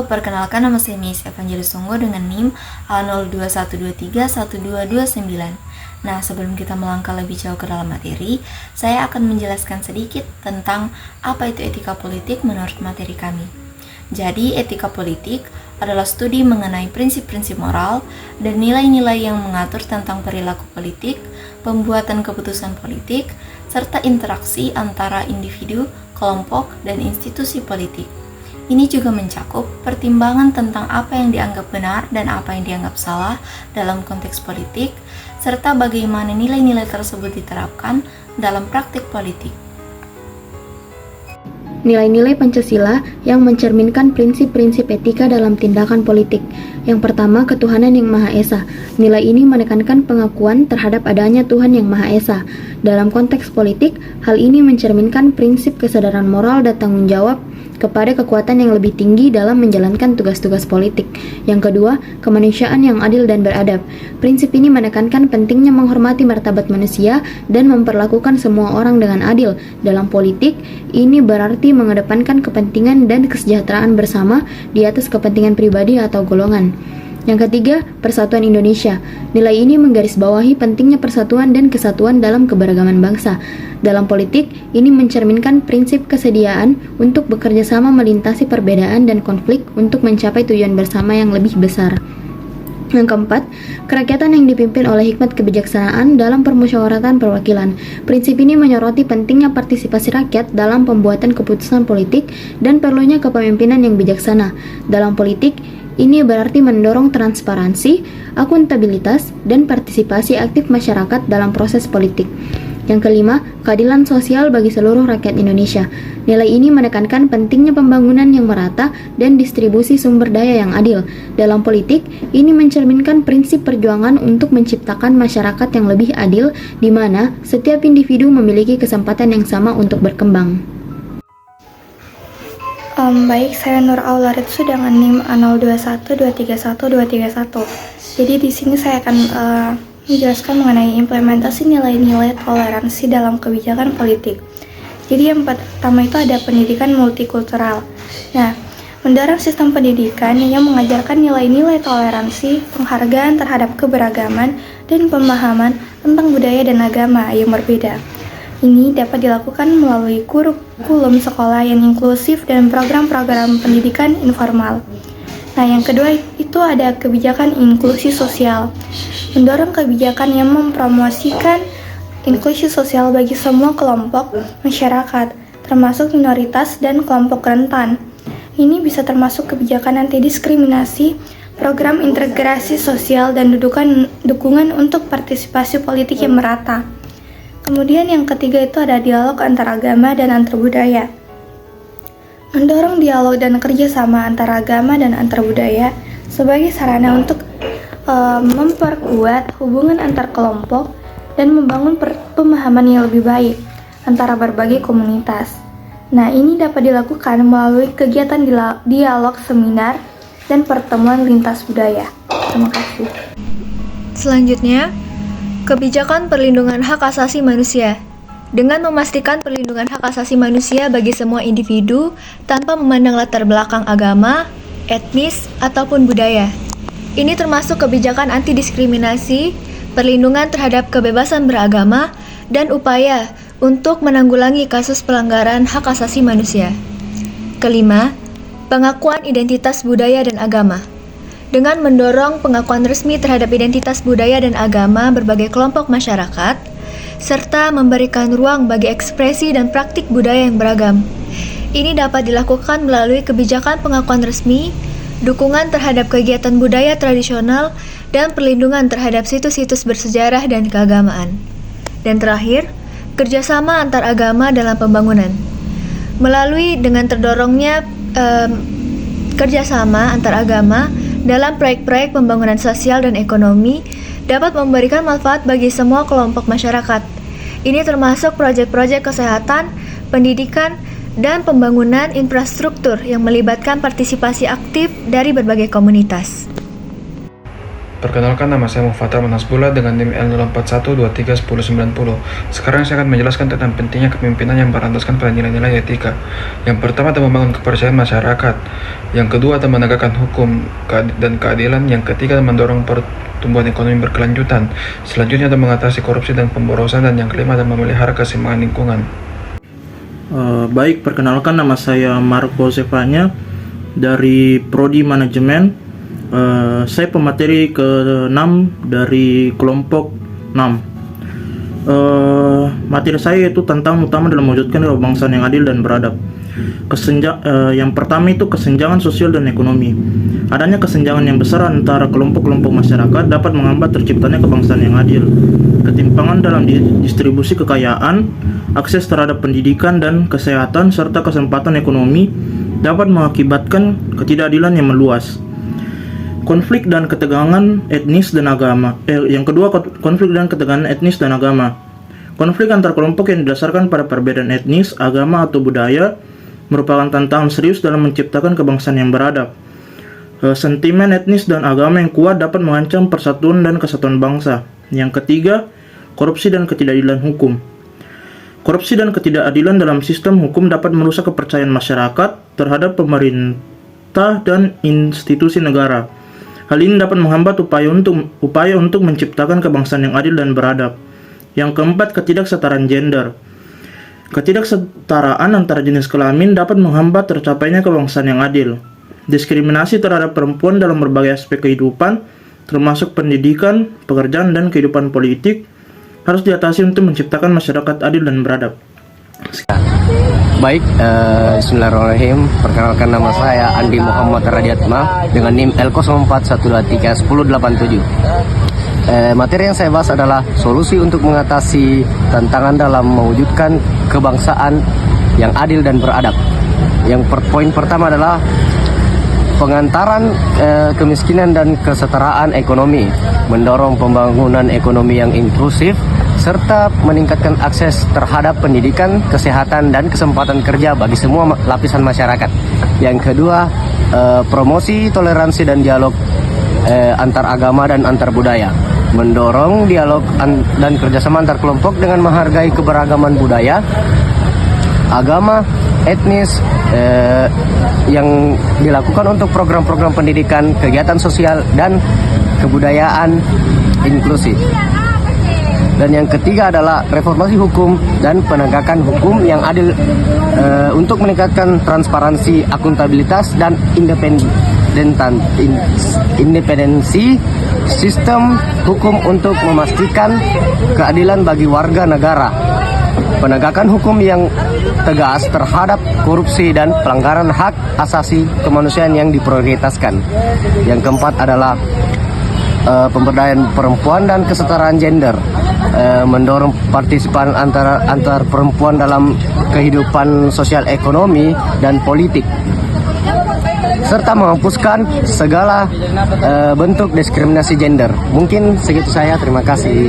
perkenalkan nama saya Miss Evangelis Sungguh dengan NIM A021231229. Nah, sebelum kita melangkah lebih jauh ke dalam materi, saya akan menjelaskan sedikit tentang apa itu etika politik menurut materi kami. Jadi, etika politik adalah studi mengenai prinsip-prinsip moral dan nilai-nilai yang mengatur tentang perilaku politik, pembuatan keputusan politik, serta interaksi antara individu, kelompok, dan institusi politik. Ini juga mencakup pertimbangan tentang apa yang dianggap benar dan apa yang dianggap salah dalam konteks politik, serta bagaimana nilai-nilai tersebut diterapkan dalam praktik politik. Nilai-nilai Pancasila yang mencerminkan prinsip-prinsip etika dalam tindakan politik. Yang pertama, ketuhanan yang Maha Esa. Nilai ini menekankan pengakuan terhadap adanya Tuhan yang Maha Esa. Dalam konteks politik, hal ini mencerminkan prinsip kesadaran moral dan tanggung jawab kepada kekuatan yang lebih tinggi dalam menjalankan tugas-tugas politik. Yang kedua, kemanusiaan yang adil dan beradab. Prinsip ini menekankan pentingnya menghormati martabat manusia dan memperlakukan semua orang dengan adil. Dalam politik, ini berarti mengedepankan kepentingan dan kesejahteraan bersama di atas kepentingan pribadi atau golongan. Yang ketiga, persatuan Indonesia. Nilai ini menggarisbawahi pentingnya persatuan dan kesatuan dalam keberagaman bangsa. Dalam politik, ini mencerminkan prinsip kesediaan untuk bekerja sama melintasi perbedaan dan konflik untuk mencapai tujuan bersama yang lebih besar. Yang keempat, kerakyatan yang dipimpin oleh hikmat kebijaksanaan dalam permusyawaratan perwakilan. Prinsip ini menyoroti pentingnya partisipasi rakyat dalam pembuatan keputusan politik dan perlunya kepemimpinan yang bijaksana. Dalam politik, ini berarti mendorong transparansi, akuntabilitas, dan partisipasi aktif masyarakat dalam proses politik. Yang kelima, keadilan sosial bagi seluruh rakyat Indonesia. Nilai ini menekankan pentingnya pembangunan yang merata dan distribusi sumber daya yang adil. Dalam politik, ini mencerminkan prinsip perjuangan untuk menciptakan masyarakat yang lebih adil, di mana setiap individu memiliki kesempatan yang sama untuk berkembang. Baik, saya Nur Aula Ritsu dengan NIM A021231231231. Jadi di sini saya akan menjelaskan mengenai implementasi nilai-nilai toleransi dalam kebijakan politik. Jadi yang pertama itu ada pendidikan multikultural. Nah, mendorong sistem pendidikan yang mengajarkan nilai-nilai toleransi, penghargaan terhadap keberagaman, dan pemahaman tentang budaya dan agama yang berbeda. Ini dapat dilakukan melalui kurikulum sekolah yang inklusif dan program-program pendidikan informal. Nah, yang kedua itu ada kebijakan inklusi sosial. Mendorong kebijakan yang mempromosikan inklusi sosial bagi semua kelompok masyarakat, termasuk minoritas dan kelompok rentan. Ini bisa termasuk kebijakan anti diskriminasi, program integrasi sosial, dan dukungan untuk partisipasi politik yang merata. Kemudian yang ketiga itu ada dialog antar agama dan antar budaya. Mendorong dialog dan kerjasama antar agama dan antar budaya sebagai sarana untuk memperkuat hubungan antar kelompok dan membangun pemahaman yang lebih baik antara berbagai komunitas. Nah, ini dapat dilakukan melalui kegiatan dialog, seminar, dan pertemuan lintas budaya. Terima kasih. Selanjutnya, kebijakan perlindungan hak asasi manusia. Dengan memastikan perlindungan hak asasi manusia bagi semua individu tanpa memandang latar belakang agama, etnis, ataupun budaya. Ini termasuk kebijakan anti diskriminasi, perlindungan terhadap kebebasan beragama, dan upaya untuk menanggulangi kasus pelanggaran hak asasi manusia. Kelima, pengakuan identitas budaya dan agama. Dengan mendorong pengakuan resmi terhadap identitas budaya dan agama berbagai kelompok masyarakat, serta memberikan ruang bagi ekspresi dan praktik budaya yang beragam. Ini dapat dilakukan melalui kebijakan pengakuan resmi, dukungan terhadap kegiatan budaya tradisional, dan perlindungan terhadap situs-situs bersejarah dan keagamaan. Dan terakhir, kerjasama antar agama dalam pembangunan. Melalui dengan terdorongnya kerjasama antar agama dalam proyek-proyek pembangunan sosial dan ekonomi dapat memberikan manfaat bagi semua kelompok masyarakat. Ini termasuk proyek-proyek kesehatan, pendidikan, dan pembangunan infrastruktur yang melibatkan partisipasi aktif dari berbagai komunitas. Perkenalkan, nama saya Mufatar Manasbullah dengan NIM L041231090. Sekarang saya akan menjelaskan tentang pentingnya kepemimpinan yang berlandaskan pada nilai-nilai etika. Yang pertama adalah membangun kepercayaan masyarakat. Yang kedua adalah menegakkan hukum dan keadilan. Yang ketiga adalah mendorong pertumbuhan ekonomi berkelanjutan. Selanjutnya adalah mengatasi korupsi dan pemborosan. Dan yang kelima adalah memelihara keseimbangan lingkungan. Baik, perkenalkan, nama saya Marco Zevanya dari Prodi Manajemen. Saya pemateri ke-6 dari kelompok 6. Materi saya itu tentang utama dalam mewujudkan kebangsaan yang adil dan beradab. Yang pertama itu kesenjangan sosial dan ekonomi. Adanya kesenjangan yang besar antara kelompok-kelompok masyarakat dapat menghambat terciptanya kebangsaan yang adil. Ketimpangan dalam distribusi kekayaan, akses terhadap pendidikan dan kesehatan, serta kesempatan ekonomi dapat mengakibatkan ketidakadilan yang meluas. Konflik dan ketegangan etnis dan agama. Yang kedua, konflik dan ketegangan etnis dan agama. Konflik antar kelompok yang didasarkan pada perbedaan etnis, agama, atau budaya merupakan tantangan serius dalam menciptakan kebangsaan yang beradab. Sentimen etnis dan agama yang kuat dapat mengancam persatuan dan kesatuan bangsa. Yang ketiga, korupsi dan ketidakadilan hukum. Korupsi dan ketidakadilan dalam sistem hukum dapat merusak kepercayaan masyarakat terhadap pemerintah dan institusi negara. Hal ini dapat menghambat upaya untuk menciptakan kebangsaan yang adil dan beradab. Yang keempat, ketidaksetaraan gender. Ketidaksetaraan antara jenis kelamin dapat menghambat tercapainya kebangsaan yang adil. Diskriminasi terhadap perempuan dalam berbagai aspek kehidupan, termasuk pendidikan, pekerjaan, dan kehidupan politik, harus diatasi untuk menciptakan masyarakat adil dan beradab. Baik, bismillahirrahmanirrahim. Perkenalkan, nama saya Andi Muhammad Radiatma dengan NIM L041231087. Materi yang saya bahas adalah solusi untuk mengatasi tantangan dalam mewujudkan kebangsaan yang adil dan beradab. Yang poin pertama adalah pengantaran kemiskinan dan kesetaraan ekonomi, mendorong pembangunan ekonomi yang inklusif, serta meningkatkan akses terhadap pendidikan, kesehatan, dan kesempatan kerja bagi semua lapisan masyarakat. Yang kedua, promosi toleransi dan dialog antar agama dan antar budaya, mendorong dialog dan kerjasama antar kelompok dengan menghargai keberagaman budaya, agama, etnis yang dilakukan untuk program-program pendidikan, kegiatan sosial, dan kebudayaan inklusif. Dan yang ketiga adalah reformasi hukum dan penegakan hukum yang adil untuk meningkatkan transparansi, akuntabilitas, dan independensi sistem hukum untuk memastikan keadilan bagi warga negara. Penegakan hukum yang tegas terhadap korupsi dan pelanggaran hak asasi kemanusiaan yang diprioritaskan. Yang keempat adalah pemberdayaan perempuan dan kesetaraan gender, mendorong partisipan antar perempuan dalam kehidupan sosial, ekonomi, dan politik, serta menghapuskan segala bentuk diskriminasi gender. Mungkin segitu saya, terima kasih.